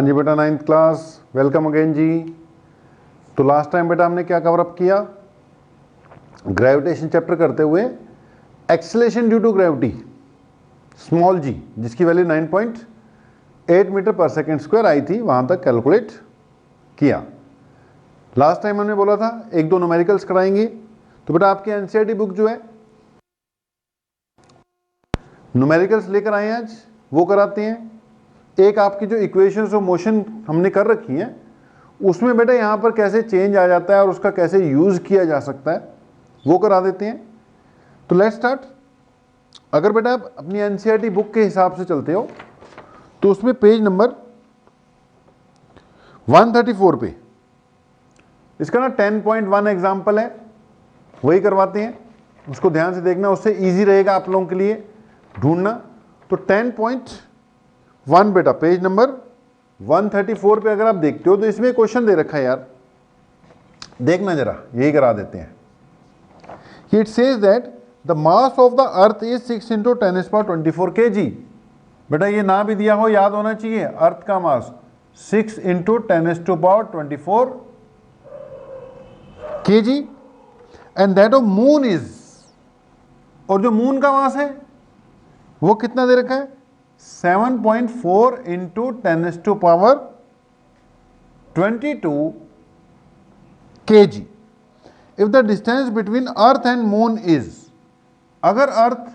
हाँ जी बेटा, 9th class, welcome again जी। तो लास्ट टाइम बेटा हमने क्या कवर अप किया, ग्रेविटेशन चैप्टर करते हुए acceleration due to gravity small g, जिसकी वैल्यू 9.8 मीटर पर सेकेंड स्क्वायर आई थी, वहां तक कैलकुलेट किया। लास्ट टाइम हमने बोला था एक दो न्यूमेरिकल्स कराएंगे। तो बेटा आपकी एनसीईआरटी बुक जो है न्यूमेरिकल्स लेकर आए हैं आज, वो कराते हैं। एक आपकी जो इक्वेशंस ऑफ मोशन हमने कर रखी हैं, उसमें बेटा यहाँ पर कैसे चेंज आ जाता है और उसका कैसे यूज किया जा सकता है वो करा देते हैं। तो लेट्स स्टार्ट। अगर बेटा आप अपनी एनसीईआरटी बुक के हिसाब से चलते हो तो उसमें पेज नंबर 134 पे इसका ना 10.1 एग्जाम्पल है, वही करवाते हैं। उसको ध्यान से देखना, उससे इजी रहेगा आप लोगों के लिए ढूंढना। तो 10.1 बेटा पेज नंबर 134 पे अगर आप देखते हो तो इसमें क्वेश्चन दे रखा है यार, देखना जरा, यही करा देते हैं। It says that the mass of the earth is 6 × 10⁻24 kg। बेटा ये ना भी दिया हो याद होना चाहिए, अर्थ का मास 6 × 10⁻24 kg and that of moon is, और जो मून का मास है वो कितना दे रखा है, 7.4 × 10⁻22 kg। If the distance between earth and moon is, अगर अर्थ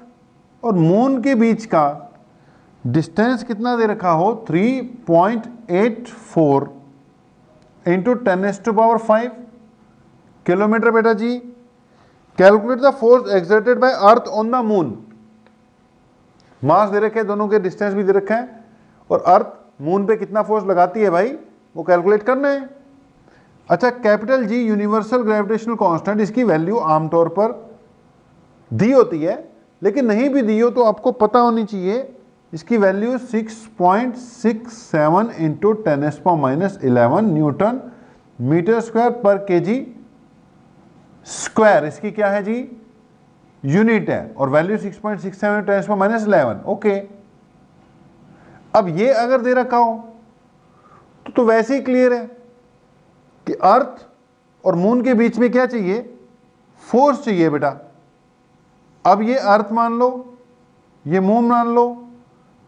और मून के बीच का डिस्टेंस कितना दे रखा हो, 3.84 × 10⁻5 किलोमीटर बेटा जी। Calculate the force exerted by earth on the moon. Mass दे रखे हैं, दोनों के डिस्टेंस भी दे रखा है, और अर्थ मून पे कितना फोर्स लगाती है भाई, वो कैलकुलेट करना है। अच्छा, capital G universal gravitational constant, इसकी वैल्यू आमतौर पर दी होती है, लेकिन नहीं भी दी हो तो आपको पता होनी चाहिए। इसकी वैल्यू 6.67 × 10⁻11 न्यूटन मीटर स्क्वायर पर केजी स्क्वायर, इसकी क्या है जी, यूनिट है, और वैल्यू 6.67 × 10⁻11। ओके, अब ये अगर दे रखा हो तो वैसे ही क्लियर है कि अर्थ और मून के बीच में क्या चाहिए, फोर्स चाहिए बेटा। अब ये अर्थ मान लो, ये मून मान लो,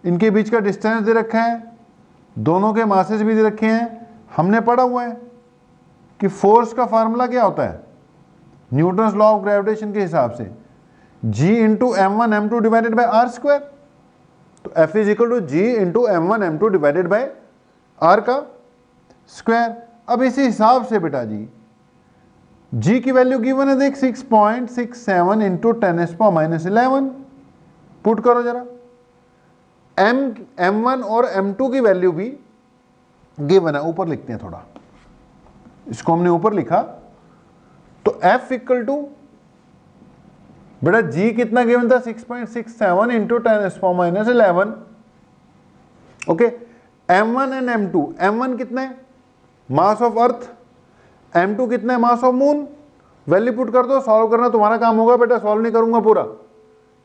इनके बीच का डिस्टेंस दे रखा है, दोनों के मासेस भी दे रखे हैं। हमने पढ़ा हुआ है कि फोर्स का फार्मूला क्या होता है न्यूटन्स लॉ ऑफ ग्रेविटेशन के हिसाब से, G × m1 m2 divided by r square. तो F = G × m1 m2 divided by r का स्क्वायर। अब इसी हिसाब से बेटा जी G की वैल्यू गिवन है, देख 6.67 × 10⁻11 पुट करो जरा। m1 और m2 की वैल्यू भी गिवन है, ऊपर लिखते हैं थोड़ा, इसको हमने ऊपर लिखा। तो F = बेटा G कितना गिवन था, 6.67 × 10⁻11। Okay, m1 and m2, m1 कितना है, मास ऑफ अर्थ, m2 कितना है, mass of moon. Value put कर दो, सॉल्व करना तुम्हारा काम होगा बेटा, सॉल्व नहीं करूंगा पूरा।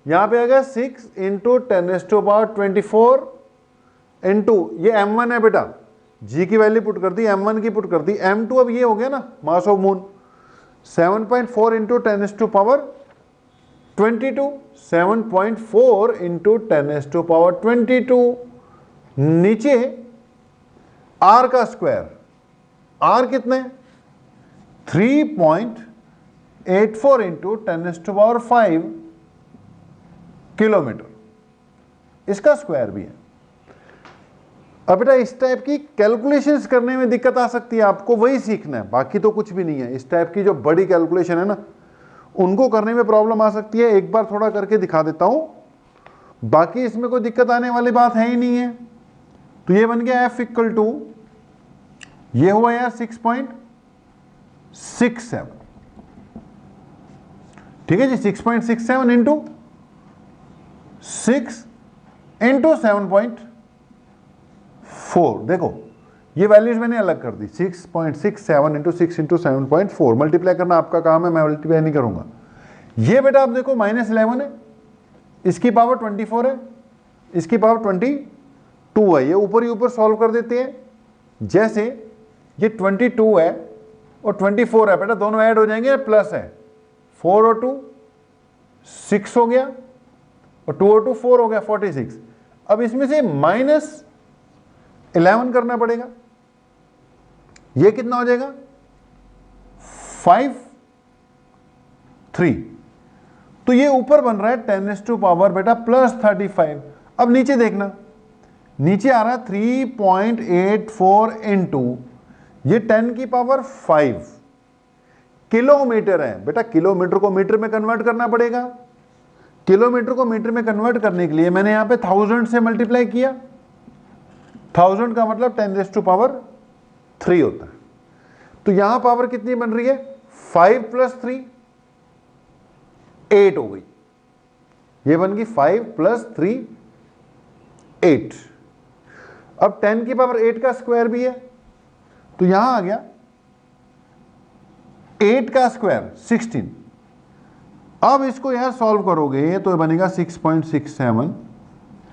यहां पे आ गया 6 × 10⁻24 इंटू ये m1 है बेटा, G की वैल्यू पुट कर दी, m1 की पुट कर दी, m2 अब ये हो गया ना मास ऑफ मून, 7.4 × 10⁻22, 7.4 × 10⁻22। नीचे r का स्क्वायर, r कितना है, 3.84 × 10⁻5 किलोमीटर, इसका स्क्वायर भी है। अब बेटा इस टाइप की कैलकुलेशंस करने में दिक्कत आ सकती है, आपको वही सीखना है, बाकी तो कुछ भी नहीं है। इस टाइप की जो बड़ी कैलकुलेशन है ना, उनको करने में प्रॉब्लम आ सकती है। एक बार थोड़ा करके दिखा देता हूं, बाकी इसमें कोई दिक्कत आने वाली बात है ही नहीं है। तो ये बन गया F = ये हुआ यार 6.67, ठीक है जी, 6.67 इंटू 6 × 7.4। देखो ये वैल्यूज मैंने अलग कर दी, 6.67 × 6 × 7.4। मल्टीप्लाई करना आपका काम है, मैं मल्टीप्लाई नहीं करूंगा। ये बेटा आप देखो -11 है, इसकी पावर 24 है, इसकी पावर 22 है, ये ऊपर ही ऊपर सॉल्व कर देते हैं। जैसे ये 22 है और 24 है बेटा, दोनों ऐड हो जाएंगे, प्लस है, 4 और 2 6 हो गया और 2 और 2 4 हो गया, 46। अब इसमें से -11 करना पड़ेगा, ये कितना हो जाएगा 5 3। तो ये ऊपर बन रहा है 10⁻⁴ बेटा +35। अब नीचे देखना, नीचे आ रहा है 3.84 इंटू ये 10⁵ किलोमीटर है बेटा। किलोमीटर को मीटर में कन्वर्ट करना पड़ेगा। किलोमीटर को मीटर में कन्वर्ट करने के लिए मैंने यहां पे 1000 से मल्टीप्लाई किया। 1000 का मतलब 10⁻³ होता है। तो यहां पावर कितनी बन रही है 5 + 3 8 हो गई। ये बन गई 5 + 3 8। अब 10⁸ का स्क्वायर भी है, तो यहां आ गया 8 का स्क्वायर 16। अब इसको यहां सॉल्व करोगे तो बनेगा 6.67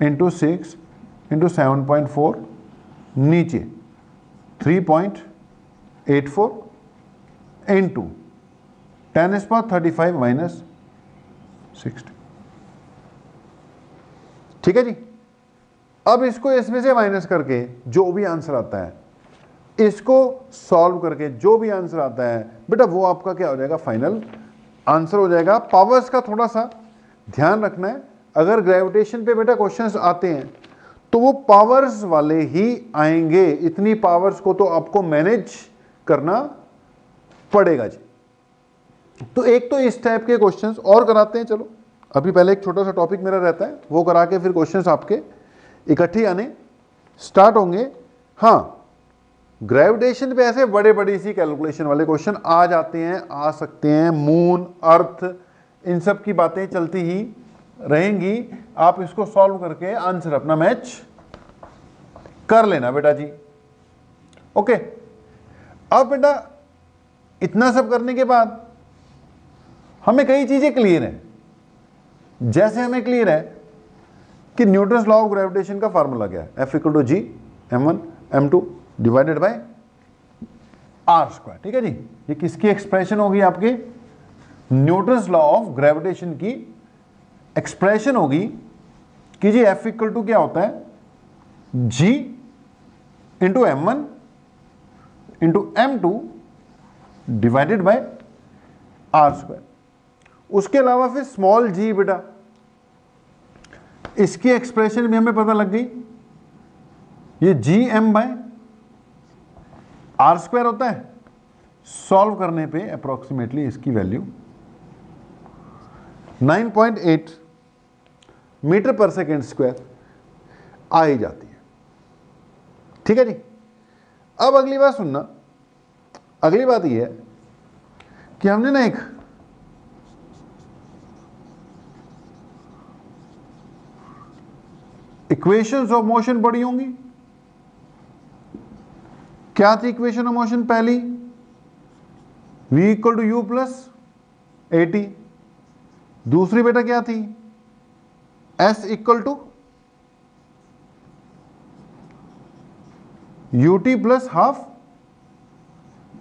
इंटू 6 इंटू 7.4, नीचे 3.84 इंटू 10⁻35 - 60। ठीक है जी। अब इसको इसमें से माइनस करके जो भी आंसर आता है, इसको सॉल्व करके जो भी आंसर आता है बेटा, वो आपका क्या हो जाएगा फाइनल आंसर हो जाएगा। पावर्स का थोड़ा सा ध्यान रखना है। अगर ग्रेविटेशन पे बेटा क्वेश्चंस आते हैं तो वो पावर्स वाले ही आएंगे। इतनी पावर्स को तो आपको मैनेज करना पड़ेगा जी। तो एक तो इस टाइप के क्वेश्चंस और कराते हैं। चलो अभी पहले एक छोटा सा टॉपिक मेरा रहता है, वो करा के फिर क्वेश्चंस आपके इकट्ठे आने स्टार्ट होंगे। हाँ, ग्रेविटेशन पे ऐसे बड़े बड़ी सी कैलकुलेशन वाले क्वेश्चन आ जाते हैं, आ सकते हैं। मून, अर्थ, इन सब की बातें चलती ही रहेंगी। आप इसको सॉल्व करके आंसर अपना मैच कर लेना बेटा जी। ओके, अब बेटा इतना सब करने के बाद हमें कई चीजें क्लियर हैं। जैसे हमें क्लियर है कि न्यूटन्स लॉ ऑफ ग्रेविटेशन का फार्मूला क्या है, F = G m1 m2 divided by r²। ठीक है जी। ये किसकी एक्सप्रेशन होगी, आपके न्यूटन्स लॉ ऑफ ग्रेविटेशन की एक्सप्रेशन होगी कि जी F = क्या होता है G into m1 into m2 divided by r²। उसके अलावा फिर स्मॉल g बेटा, इसकी एक्सप्रेशन भी हमें पता लग गई। ये Gm/r² होता है। सॉल्व करने पे अप्रोक्सीमेटली इसकी वैल्यू 9.8 मीटर/सेकंड² आ ही जाती है। ठीक है जी। अब अगली बात सुनना। अगली बात यह है कि हमने ना एक इक्वेशंस ऑफ मोशन पढ़ी होंगी। क्या थी इक्वेशन ऑफ मोशन पहली, v = u + at। दूसरी बेटा क्या थी, s = ut + ½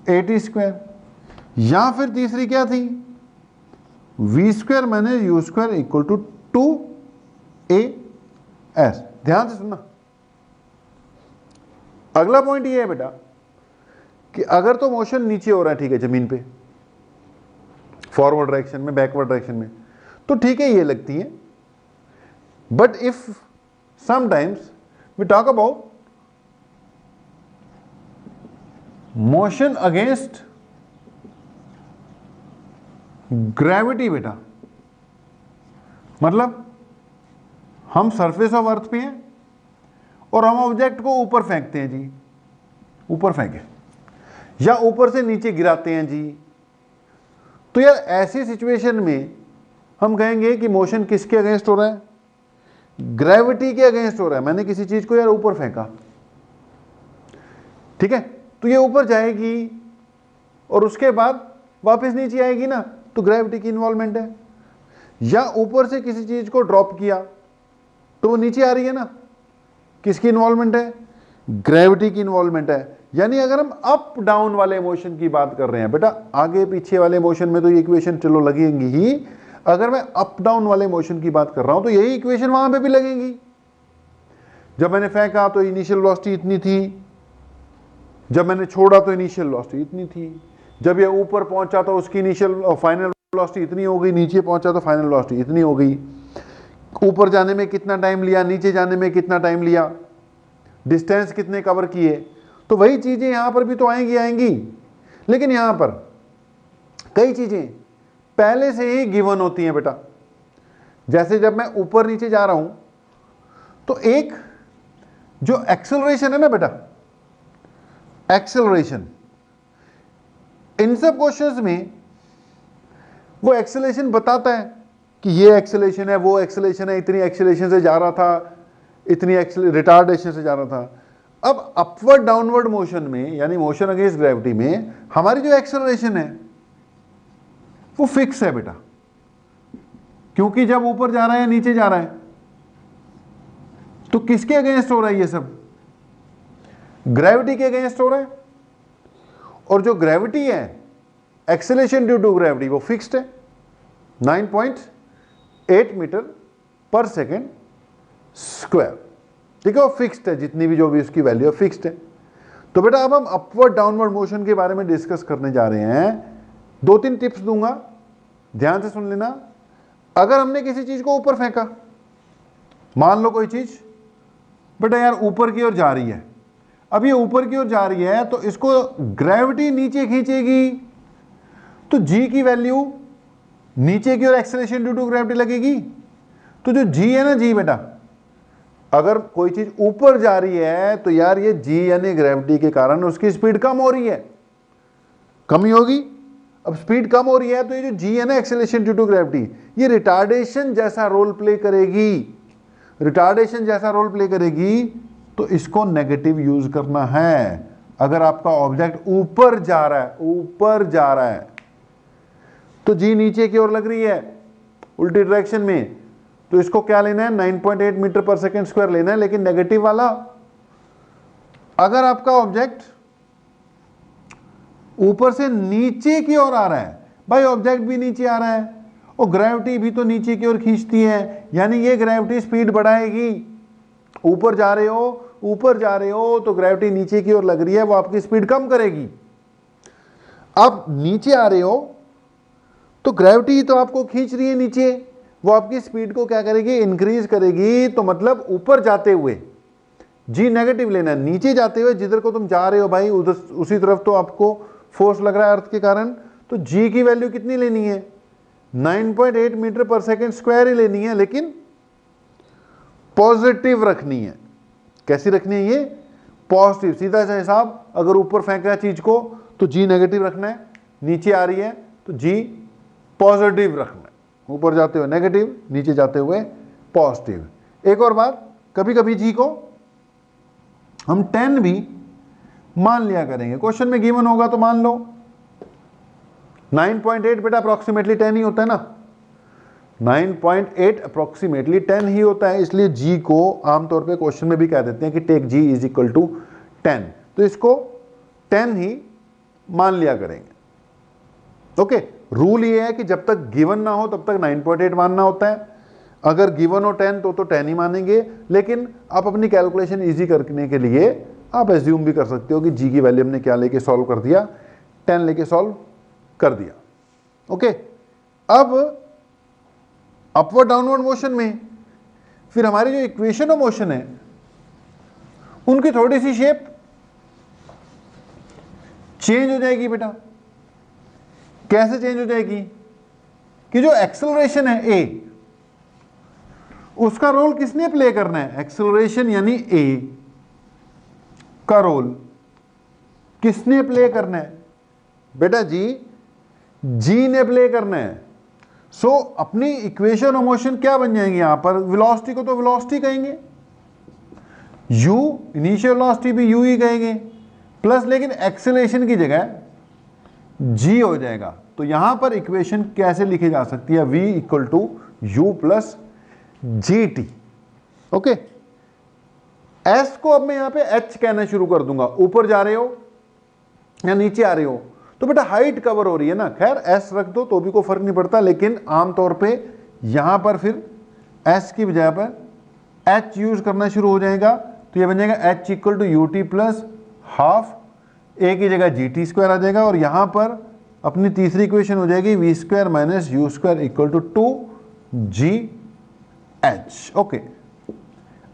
at²। या फिर तीसरी क्या थी, v² - u² = 2as। ध्यान से सुनना। अगला पॉइंट ये है बेटा कि अगर तो मोशन नीचे हो रहा है, ठीक है, जमीन पे, फॉरवर्ड डायरेक्शन में, बैकवर्ड डायरेक्शन में, तो ठीक है ये लगती है। But if sometimes we talk about motion against gravity बेटा, मतलब हम सरफेस ऑफ अर्थ पे हैं और हम ऑब्जेक्ट को ऊपर फेंकते हैं जी, ऊपर फेंके, या ऊपर से नीचे गिराते हैं जी। तो यार ऐसी सिचुएशन में हम कहेंगे कि मोशन किसके अगेंस्ट हो रहा है, ग्रेविटी के अगेंस्ट हो रहा है। मैंने किसी चीज को यार ऊपर फेंका, ठीक है, तो ये ऊपर जाएगी और उसके बाद वापस नीचे आएगी ना, तो ग्रेविटी की इन्वॉल्वमेंट है। या ऊपर से किसी चीज को ड्रॉप किया तो वो नीचे आ रही है ना, किसकी इन्वॉल्वमेंट है, ग्रेविटी की इन्वॉल्वमेंट है। यानी अगर हम अप डाउन वाले मोशन की बात कर रहे हैं बेटा, आगे पीछे वाले मोशन में तो ये इक्वेशन चलो लगेंगी ही, अगर मैं अप डाउन वाले मोशन की बात कर रहा हूं तो यही इक्वेशन वहां पे भी लगेगी। जब मैंने फेंका तो इनिशियल वेलोसिटी इतनी थी, जब मैंने छोड़ा तो इनिशियल वेलोसिटी इतनी थी, जब ये ऊपर पहुंचा तो उसकी इनिशियल फाइनल वेलोसिटी इतनी हो गई, नीचे पहुंचा तो फाइनल वेलोसिटी इतनी हो गई। ऊपर जाने में कितना टाइम लिया, नीचे जाने में कितना टाइम लिया, डिस्टेंस कितने कवर किए, तो वही चीजें यहां पर भी तो आएंगी। लेकिन यहां पर कई चीजें पहले से ही गिवन होती हैं बेटा। जैसे जब मैं ऊपर नीचे जा रहा हूं तो एक जो एक्सेलरेशन है ना बेटा, एक्सेलरेशन, इन सब क्वेश्चंस में वो एक्सेलरेशन बताता है कि ये एक्सेलरेशन है, वो एक्सेलरेशन है, इतनी एक्सेलरेशन से जा रहा था, इतनी रिटार्डेशन से जा रहा था। अब अपवर्ड डाउनवर्ड मोशन में, यानी मोशन अगेंस्ट ग्रेविटी में, हमारी जो एक्सेलरेशन है वो फिक्स है बेटा, क्योंकि जब ऊपर जा रहा है नीचे जा रहा है तो किसके अगेंस्ट हो रहा है ये सब? ग्रेविटी के अगेंस्ट हो रहा है। और जो ग्रेविटी है, एक्सेलरेशन ड्यू टू ग्रेविटी, वो फिक्स्ड है 9.8 मीटर पर सेकेंड स्क्वायर। ठीक है, वो फिक्स्ड है, जितनी भी जो भी उसकी वैल्यू है फिक्स्ड है। तो बेटा अब हम अपवर्ड डाउनवर्ड मोशन के बारे में डिस्कस करने जा रहे हैं। 2-3 टिप्स दूंगा, ध्यान से सुन लेना। अगर हमने किसी चीज को ऊपर फेंका, मान लो कोई चीज बेटा यार ऊपर की ओर जा रही है, अब ये ऊपर की ओर जा रही है तो इसको ग्रेविटी नीचे खींचेगी, तो जी की वैल्यू नीचे की ओर एक्सेलरेशन ड्यू टू ग्रेविटी लगेगी। तो जो जी है ना, जी बेटा, अगर कोई चीज ऊपर जा रही है तो यार ये जी यानी ग्रेविटी के कारण उसकी स्पीड कम हो रही है, कमी होगी। अब स्पीड कम हो रही है तो ये जो जी है ना, एक्सेलरेशन ड्यू टू ग्रेविटी, ये रिटार्डेशन जैसा रोल प्ले करेगी। रिटार्डेशन जैसा रोल प्ले करेगी तो इसको नेगेटिव यूज करना है। अगर आपका ऑब्जेक्ट ऊपर जा रहा है, ऊपर जा रहा है, तो जी नीचे की ओर लग रही है उल्टी डायरेक्शन में, तो इसको क्या लेना है? 9.8 मीटर पर सेकेंड स्क्वायर लेना है, लेकिन नेगेटिव वाला। अगर आपका ऑब्जेक्ट ऊपर से नीचे की ओर आ रहा है, भाई ऑब्जेक्ट भी नीचे आ रहा है और ग्रेविटी भी तो नीचे की ओर खींचती है, यानी ये ग्रेविटी स्पीड बढ़ाएगी। ऊपर जा रहे हो, ऊपर जा रहे हो तो ग्रेविटी नीचे की ओर लग रही है, वो आपकी स्पीड कम करेगी। आप नीचे आ रहे हो तो ग्रेविटी तो आपको खींच रही है नीचे, वो आपकी स्पीड को क्या करेगी? इंक्रीज करेगी। तो मतलब ऊपर जाते हुए जी नेगेटिव लेना है, नीचे जाते हुए जिधर को तुम जा रहे हो भाई उधर उसी तरफ तो आपको फोर्स लग रहा है अर्थ के कारण, तो जी की वैल्यू कितनी लेनी है? 9.8 मीटर पर सेकेंड स्क्वायर ही लेनी है, लेकिन पॉजिटिव रखनी है। कैसी रखनी है ये? पॉजिटिव। सीधा सा हिसाब, अगर ऊपर फेंका चीज को तो जी नेगेटिव रखना है, नीचे आ रही है तो जी पॉजिटिव रखना है। ऊपर जाते हुए नेगेटिव, नीचे जाते हुए पॉजिटिव। एक और बात, कभी कभी जी को हम 10 भी मान लिया करेंगे। क्वेश्चन में गिवन होगा तो मान लो 9.8 बेटा अप्रोक्सीमेटली 10 ही होता है ना, 9.8 अप्रोक्सीमेटली 10 ही होता है, इसलिए जी को आमतौर पे क्वेश्चन में भी कह देते हैं कि take g is equal to 10, तो इसको 10 ही मान लिया करेंगे। ओके, रूल ये है कि जब तक गिवन ना हो तब तक 9.8 मानना होता है, अगर गिवन हो 10 तो 10 ही मानेंगे। लेकिन आप अपनी कैलकुलेशन इजी करने के लिए आप एज्यूम भी कर सकते हो कि जी की वैल्यू हमने क्या लेके सॉल्व कर दिया, 10 लेके सॉल्व कर दिया। ओके, अब अपवर्ड डाउनवर्ड मोशन में फिर हमारी जो इक्वेशन ऑफ मोशन है उनकी थोड़ी सी शेप चेंज हो जाएगी बेटा। कैसे चेंज हो जाएगी? कि जो एक्सेलरेशन है ए, उसका रोल किसने प्ले करना है? एक्सेलरेशन यानी ए का रोल किसने प्ले करना है? बेटा जी ने प्ले करना है। सो अपनी इक्वेशन ऑफ मोशन क्या बन जाएंगे यहां पर? वेलोसिटी को तो वेलोसिटी कहेंगे, u इनिशियल वेलोसिटी भी u ही कहेंगे, प्लस लेकिन एक्सेलरेशन की जगह g हो जाएगा। तो यहां पर इक्वेशन कैसे लिखी जा सकती है? v equal to u plus g t. Okay, s को अब मैं यहां पे एच कहना शुरू कर दूंगा, ऊपर जा रहे हो या नीचे आ रहे हो तो बेटा हाइट कवर हो रही है ना, खैर एस रख दो तो भी कोई फर्क नहीं पड़ता, लेकिन आमतौर पे यहां पर फिर एस की बजाय पर एच यूज करना शुरू हो जाएगा, तो ये बन जाएगा h equal to u t plus half, a की जगह जी टी स्क्वायर आ जाएगा, और यहां पर अपनी तीसरी इक्वेशन हो जाएगी v square minus u square equal to 2 GH। Okay,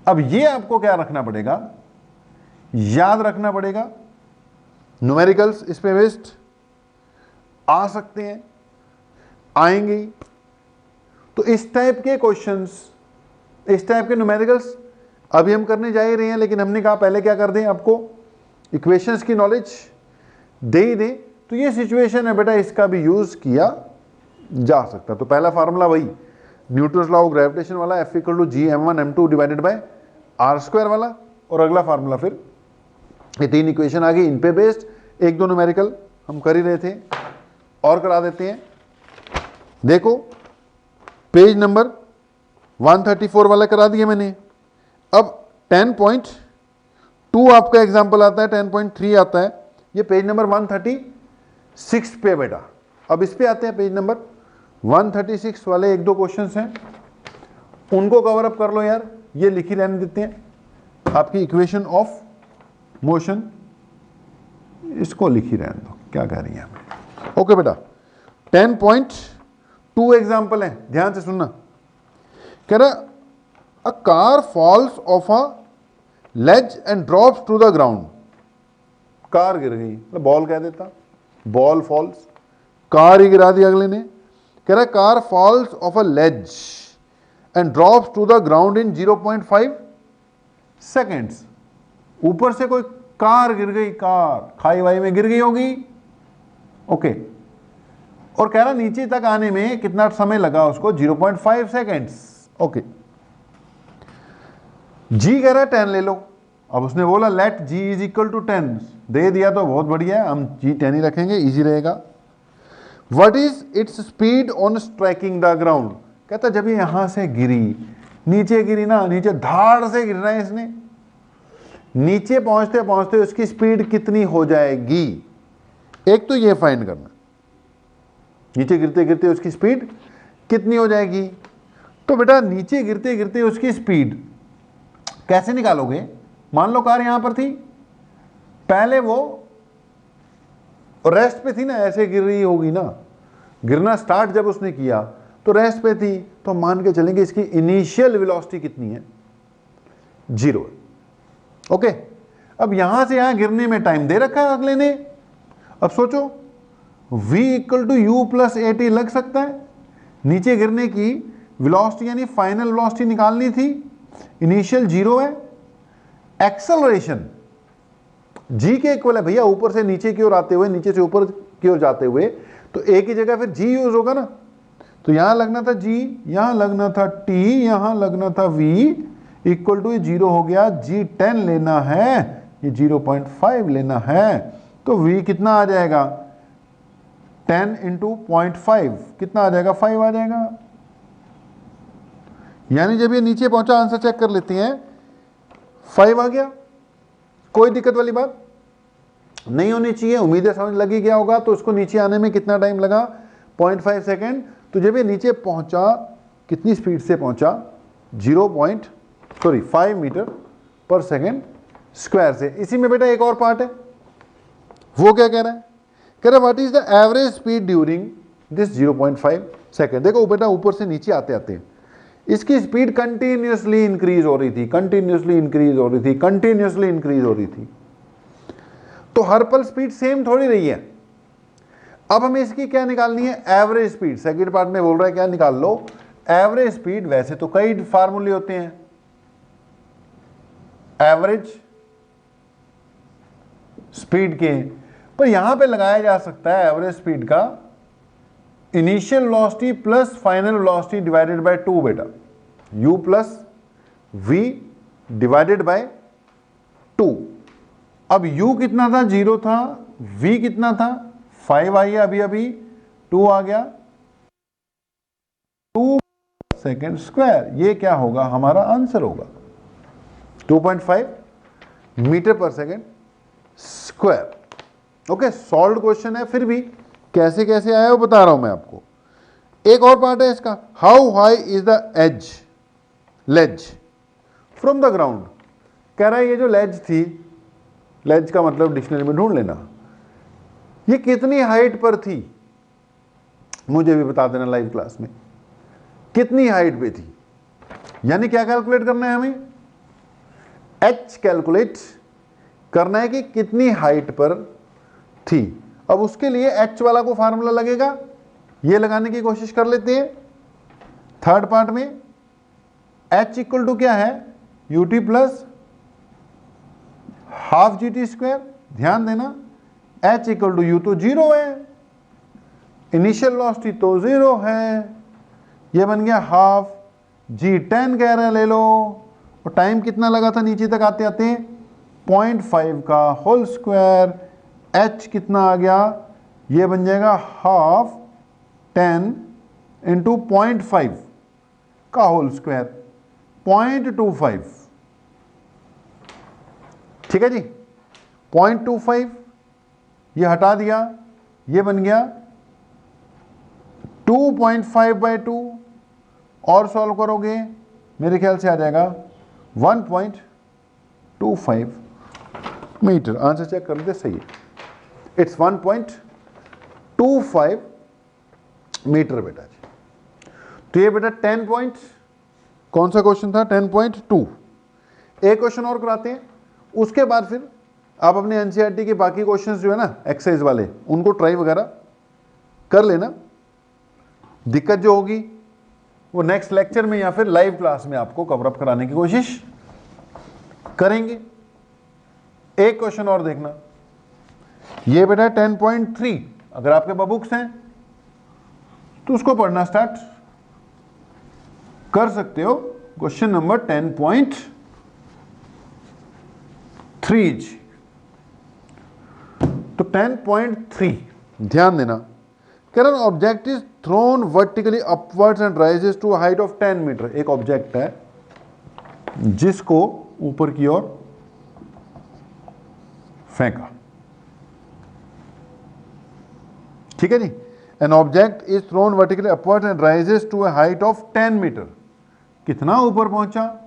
अब ये आपको क्या रखना पड़ेगा, याद रखना पड़ेगा, न्यूमेरिकल्स इस पे बेस्ड आ सकते हैं, आएंगे। तो इस टाइप के क्वेश्चंस, इस टाइप के न्यूमेरिकल्स अभी हम करने जा ही रहे हैं, लेकिन हमने कहा पहले क्या कर दें, आपको इक्वेशंस की नॉलेज दे ही दें। तो ये सिचुएशन है बेटा, इसका भी यूज किया जा सकता है। तो पहला फार्मूला वही न्यूटन्स लॉ ऑफ ग्रेविटेशन वाला, F equal to Gm1m2 divided by r square वाला, और अगला फार्मूला फिर ये तीन इक्वेशन आ गई, इन पे बेस्ड एक दो न्यूमेरिकल हम कर ही रहे थे और करा देते हैं। देखो पेज नंबर 134 वाला करा दिया मैंने। अब 10.2 आपका एग्जाम्पल आता है, 10.3 आता है, ये पेज नंबर 136 पे बेटा। अब इस पे आते हैं, पेज नंबर 136 वाले एक दो क्वेश्चंस हैं, उनको कवर अप कर लो यार, ये लिखी रहने देते हैं। आपकी इक्वेशन ऑफ मोशन, इसको लिखी रहने दो, क्या कह रही है। ओके बेटा, 10.2 एग्जाम्पल है, ध्यान से सुनना। कह रहा a car falls off a ledge and drops to the ground. Car गिर गई, बॉल कह देता, बॉल फॉल्स, कार ही गिरा दी अगले ने। कह रहा car falls off a ledge and drops to the ground in 0.5 seconds. ऊपर से कोई कार गिर गई, कार खाई वाई में गिर गई होगी, ओके। और कह रहा नीचे तक आने में कितना समय लगा उसको, 0.5 सेकेंड्स, ओके। जी कह रहा 10 ले लो। अब उसने बोला let g is equal to 10, दे दिया तो बहुत बढ़िया है, हम जी 10 ही रखेंगे, इजी रहेगा। What is its speed on striking the ground. कहता जब ये यहां से गिरी, नीचे गिरी ना, नीचे धाड़ से गिरना है इसने, नीचे पहुंचते पहुंचते उसकी स्पीड कितनी हो जाएगी, एक तो ये फाइंड करना, नीचे गिरते गिरते उसकी स्पीड कितनी हो जाएगी। तो बेटा नीचे गिरते गिरते उसकी स्पीड कैसे निकालोगे। मान लो कार यहां पर थी, पहले वो रेस्ट पे थी ना, ऐसे गिर रही होगी ना, गिरना स्टार्ट जब उसने किया तो रेस्ट पे थी, तो मान के चलेंगे इसकी इनिशियल वेलोसिटी कितनी है, 0। ओके, अब यहां से यहां गिरने में टाइम दे रखा है अगले ने। अब सोचो v equal to u plus a t लग सकता है, नीचे गिरने की वेलोसिटी यानी फाइनल वेलोसिटी निकालनी थी, इनिशियल 0 है, एक्सेलरेशन g के इक्वल है भैया, ऊपर से नीचे की ओर आते हुए, नीचे से ऊपर की ओर जाते हुए, तो a की जगह फिर g यूज होगा ना, तो यहां लगना था g, यहां लगना था t, यहां लगना था v इक्वल टू 0 हो गया, g 10 लेना है, ये 0.5 लेना है, तो v कितना आ जाएगा, 10 इंटू 0.5 कितना आ जाएगा, 5 आ जाएगा। यानी जब ये नीचे पहुंचा, आंसर चेक कर लेते हैं, 5 आ गया, कोई दिक्कत वाली बात नहीं होनी चाहिए। उम्मीद है समझ लगी गया होगा। तो उसको नीचे आने में कितना टाइम लगा, 0.5 सेकेंड। तो जब ये नीचे पहुंचा, कितनी स्पीड से पहुंचा, 5 मीटर पर सेकेंड स्क्वायर से। इसी में बेटा एक और पार्ट है, वो क्या कह रहा है, कह रहा what is the average speed during this 0.5 second. देखो बेटा ऊपर से नीचे आते आते इसकी स्पीड कंटिन्यूसली इंक्रीज हो रही थी, कंटिन्यूसली इंक्रीज हो रही थी, कंटिन्यूसली इंक्रीज हो रही थी, तो हर पल स्पीड सेम थोड़ी रही है। अब हमें इसकी क्या निकालनी है, एवरेज स्पीड। सेकंड पार्ट में बोल रहा है क्या निकाल लो, एवरेज स्पीड। वैसे तो कई फार्मूले होते हैं, एवरेज स्पीड के, पर यहां पे लगाया जा सकता है एवरेज स्पीड का initial velocity plus final velocity divided by 2 बेटा, u plus v divided by 2। अब u कितना था, 0 था, v कितना था, 5 आई अभी अभी, 2 आ गया, 2 सेकेंड स्क्वायर। ये क्या होगा, हमारा आंसर होगा 2.5 मीटर पर second square. Okay, solve question है, फिर भी कैसे कैसे आया वो बता रहा हूं मैं आपको। एक और पार्ट है इसका, how high is the edge ledge from the ground. कह रहा है ये जो लेज थी, लेज का मतलब डिक्शनरी में ढूंढ लेना, ये कितनी हाइट पर थी, मुझे भी बता देना लाइव क्लास में कितनी हाइट पे थी। यानी क्या कैलकुलेट करना है हमें, एच कैलकुलेट करना है कि कितनी हाइट पर थी। अब उसके लिए एच वाला को फार्मूला लगेगा, ये लगाने की कोशिश कर लेते हैं। थर्ड पार्ट में एच इक्वल टू क्या है, UT plus half G T square. ध्यान देना एच इक्वल टू यू तो जीरो है, इनिशियल वेलोसिटी तो जीरो है, ये बन गया हाफ जी 10 कह रहे हैं ले लो, और टाइम कितना लगा था नीचे तक आते आते, 0.5 का होल स्क्वायर। एच कितना आ गया, ये बन जाएगा हाफ 10 इंटू 0.5 का होल स्क्वायर, 0.25। ठीक है जी, 0.25 ये हटा दिया, ये बन गया 2.5/2, और सॉल्व करोगे मेरे ख्याल से आ जाएगा 1.25 मीटर। आंसर चेक कर लेते, सही है, इट्स 1.25 मीटर बेटा जी। तो ये बेटा 10 पॉइंट, कौन सा क्वेश्चन था, 10.2। एक क्वेश्चन और कराते हैं, उसके बाद फिर आप अपने एनसीईआरटी के बाकी क्वेश्चंस जो है ना एक्सरसाइज वाले, उनको ट्राई वगैरह कर लेना। दिक्कत जो होगी वो नेक्स्ट लेक्चर में या फिर लाइव क्लास में आपको कवर अप कराने की कोशिश करेंगे। एक क्वेश्चन और देखना, ये बेटा 10.3, अगर आपके पास बुक्स हैं तो उसको पढ़ना स्टार्ट कर सकते हो। क्वेश्चन नंबर 10.3 जी। तो 10.3 ध्यान देना, कह रहा object is thrown vertically upwards and rises to height of 10 metre. एक ऑब्जेक्ट है जिसको ऊपर की ओर फेंका, ठीक है जी। An object is thrown vertically upwards and rises to a height of 10 metre. कितना ऊपर पहुंचा,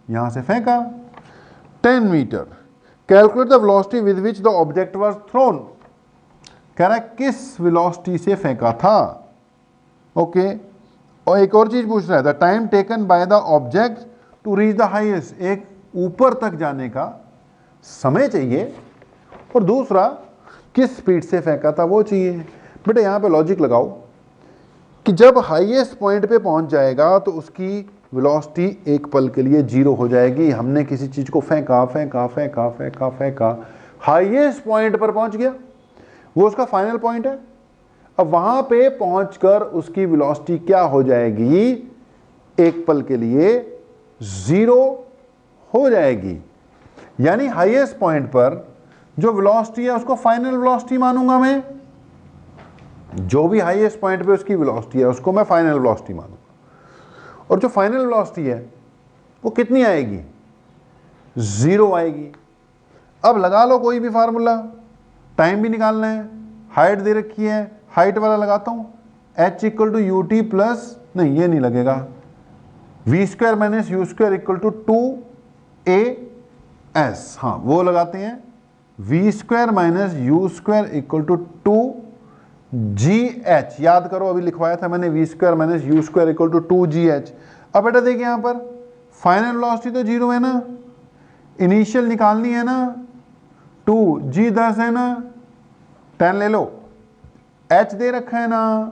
यहां से फेंका 10 metre. Calculate the velocity with which the object was thrown. कह रहा है किस वेलोसिटी से फेंका था। ओके, और एक और चीज पूछ रहा है, the time taken by the object to reach the highest. एक ऊपर तक जाने का समय चाहिए, और दूसरा किस स्पीड से फेंका था वो चाहिए। बेटा यहां पे लॉजिक लगाओ कि जब हाईएस्ट पॉइंट पे पहुंच जाएगा तो उसकी वेलोसिटी एक पल के लिए जीरो हो जाएगी। हमने किसी चीज को फेंका फेंका फेंका फेंका फेंका, हाईएस्ट पॉइंट पर पहुंच गया, वो उसका फाइनल पॉइंट है। अब वहां पे पहुंचकर उसकी वेलोसिटी क्या हो जाएगी, एक पल के लिए जीरो हो जाएगी। यानी हाईएस्ट पॉइंट पर जो वेलोसिटी है उसको फाइनल वेलोसिटी मानूंगा मैं। जो भी हाईएस्ट पॉइंट पे उसकी वेलोसिटी है उसको मैं फाइनल वेलोसिटी मानूंगा, और जो फाइनल वेलोसिटी है वो कितनी आएगी, जीरो आएगी। अब लगा लो कोई भी फार्मूला, टाइम भी निकालना है, हाइट दे रखी है, हाइट वाला लगाता हूं, h equal to u t plus, नहीं ये नहीं लगेगा, v square minus u square equal to 2as। हाँ वो लगाते हैं, v square minus u square equal to 2gh। याद करो अभी लिखवाया था मैंने, v square minus u square equal to 2gh। अब बेटा देखिए यहां पर फाइनल वेलोसिटी तो जीरो है ना, इनिशियल निकालनी है ना, 2g 10 है ना, 10 ले लो, h दे रखा है ना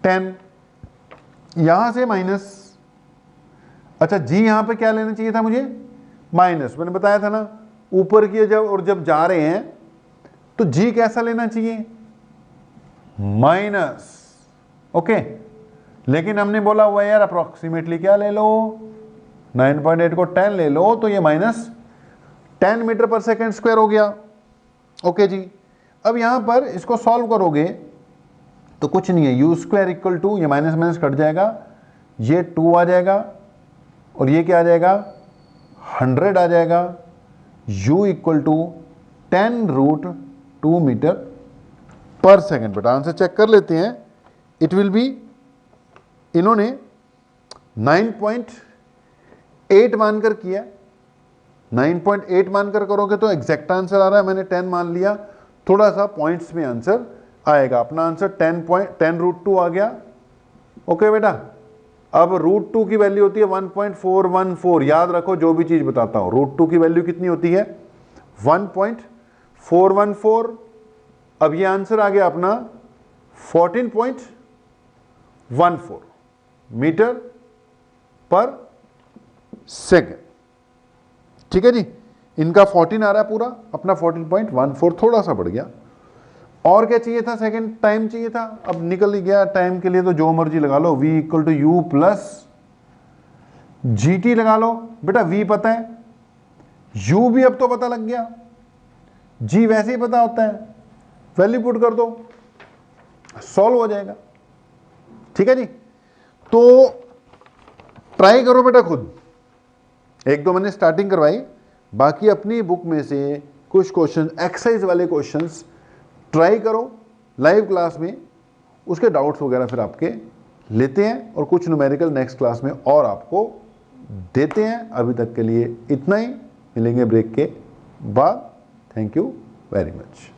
10, यहां से माइनस, अच्छा g यहां पे क्या लेना चाहिए था मुझे, माइनस। मैंने बताया था ना ऊपर की जब और जब जा रहे हैं तो g कैसा लेना चाहिए, माइनस। ओके, लेकिन हमने बोला हुआ यार अप्रोक्सीमेटली क्या ले लो, 9.8 को 10 ले लो, तो ये माइनस 10 मीटर पर सेकेंड स्क्वायर हो गया। ओके जी, अब यहां पर इसको सॉल्व करोगे तो कुछ नहीं है, यू स्क्वायर इक्वल टू, ये माइनस माइनस कट जाएगा, ये 2 आ जाएगा, और ये क्या आ जाएगा 100 आ जाएगा, u इक्वल टू 10√2 मीटर पर सेकेंड। बेटा आंसर चेक कर लेते हैं। इट विल बी, इन्होंने 9.8 मानकर किया, 9.8 मानकर करोगे तो एग्जैक्ट आंसर आ रहा है, मैंने 10 मान लिया, थोड़ा सा पॉइंट्स में आंसर आएगा। अपना आंसर 10√2 आ गया। ओके बेटा, अब √2 की वैल्यू होती है 1.414। याद रखो जो भी चीज बताता हूं, √2 की वैल्यू कितनी होती है 1.414। अब ये आंसर आ गया अपना 14.14 मीटर पर सेकेंड। ठीक है जी, इनका 14 आ रहा है पूरा, अपना 14.14 थोड़ा सा बढ़ गया। और क्या चाहिए था, सेकेंड टाइम चाहिए था। अब निकल ही गया टाइम के लिए तो जो मर्जी लगा लो, v equal to u plus GT लगा लो। बेटा v पता है, u भी अब तो पता लग गया, g वैसे ही पता होता है, वैल्यू पुट कर दो, सॉल्व हो जाएगा। ठीक है जी, तो ट्राई करो बेटा खुद। एक दो मैंने स्टार्टिंग करवाई, बाकी अपनी बुक में से कुछ क्वेश्चन, एक्सरसाइज वाले क्वेश्चंस ट्राई करो लाइव क्लास में, उसके डाउट्स वगैरह फिर आपके लेते हैं और कुछ न्यूमेरिकल नेक्स्ट क्लास में और आपको देते हैं। अभी तक के लिए इतना ही, मिलेंगे ब्रेक के बाद। Thank you very much.